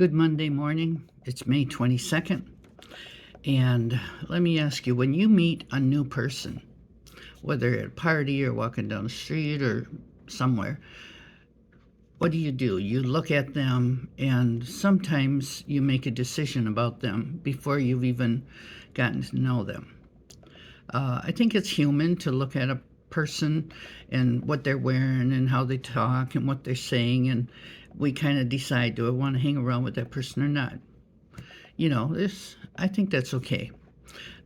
Good Monday morning. It's May 22nd. And let me ask you, when you meet a new person, whether at a party or walking down the street or somewhere, what do? You look at them, and sometimes you make a decision about them before you've even gotten to know them. I think it's human to look at a person and what they're wearing and how they talk and what they're saying, and we kind of decide, do I want to hang around with that person or not? I think that's okay.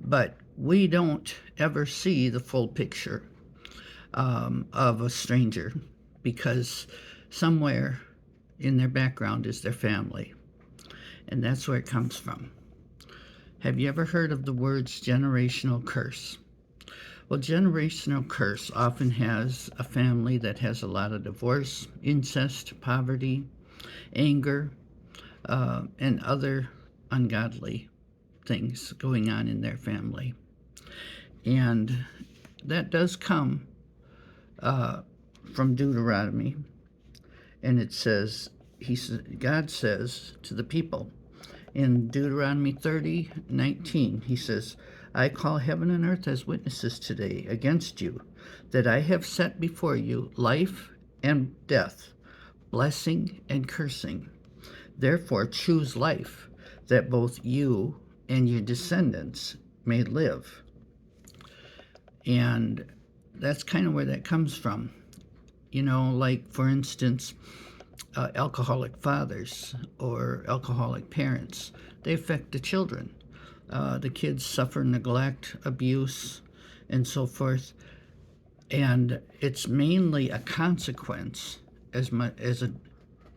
But we don't ever see the full picture of a stranger, because somewhere in their background is their family. And that's where it comes from. Have you ever heard of the words generational curse? Well, generational curse often has a family that has a lot of divorce, incest, poverty, anger, and other ungodly things going on in their family. And that does come from Deuteronomy. And it says, God says to the people in Deuteronomy 30:19, he says, I call heaven and earth as witnesses today against you, that I have set before you life and death, blessing and cursing. Therefore choose life, that both you and your descendants may live. And that's kind of where that comes from. Like, for instance, alcoholic fathers or alcoholic parents, they affect the children. The kids suffer neglect, abuse, and so forth. And it's mainly a consequence as much as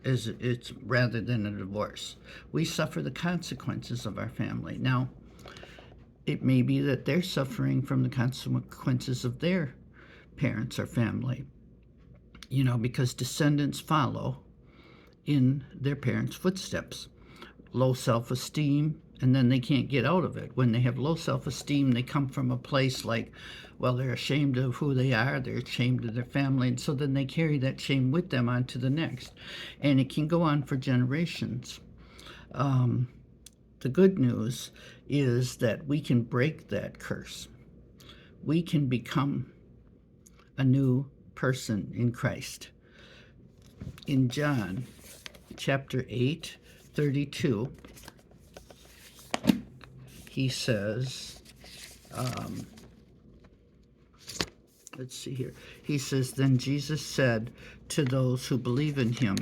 it's rather than a divorce. We suffer the consequences of our family. Now, it may be that they're suffering from the consequences of their parents or family, because descendants follow in their parents' footsteps. Low self-esteem, and then they can't get out of it. When they have low self-esteem, they come from a place like, well, they're ashamed of who they are, they're ashamed of their family, and so then they carry that shame with them on to the next. And it can go on for generations. The good news is that we can break that curse. We can become a new person in Christ. In John chapter 8:32, he says, let's see here. He says, then Jesus said to those who believe in him,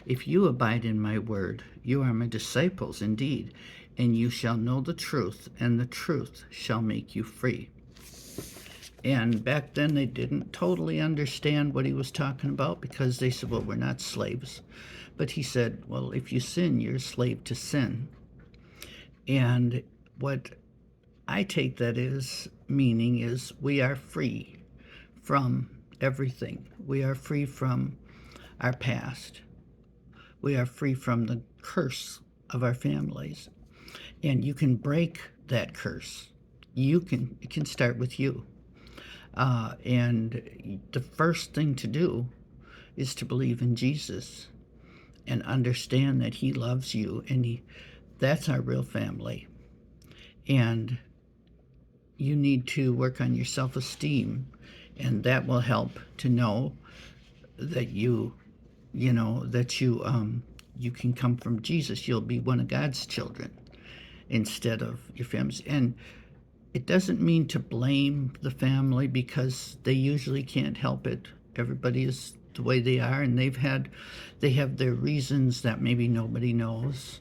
if you abide in my word, you are my disciples indeed, and you shall know the truth, and the truth shall make you free. And back then they didn't totally understand what he was talking about, because they said, well, we're not slaves. But he said, well, if you sin, you're a slave to sin. And what I take that as meaning is we are free from everything. We are free from our past. We are free from the curse of our families. And you can break that curse. It can start with you. And the first thing to do is to believe in Jesus and understand that he loves you, and that's our real family. And you need to work on your self-esteem, and that will help to know that you can come from Jesus. You'll be one of God's children instead of your family's. And it doesn't mean to blame the family, because they usually can't help it. Everybody is the way they are, and they have their reasons that maybe nobody knows.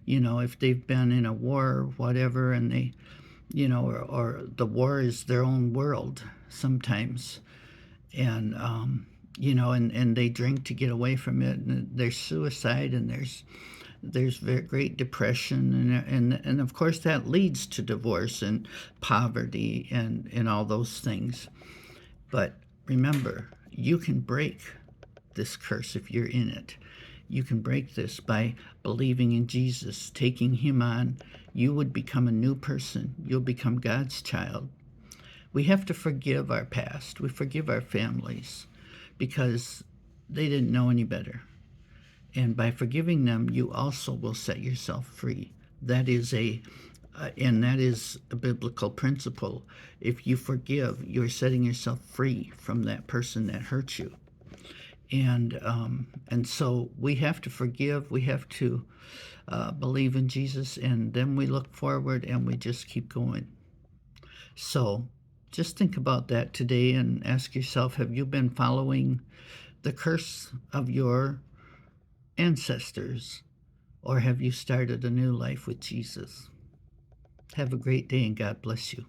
If they've been in a war or whatever, and they, or the war is their own world sometimes, and and they drink to get away from it, and there's suicide, and there's very great depression, and of course that leads to divorce and poverty and all those things. But remember, you can break this curse if you're in it. You can break this by believing in Jesus, taking him on. You would become a new person. You'll become God's child. We have to forgive our past. We forgive our families, because they didn't know any better. And by forgiving them, you also will set yourself free. That is a biblical principle. If you forgive, you're setting yourself free from that person that hurt you. And so we have to forgive. We have to believe in Jesus, and then we look forward and we just keep going. So just think about that today and ask yourself, have you been following the curse of your ancestors, or have you started a new life with Jesus? Have a great day and God bless you.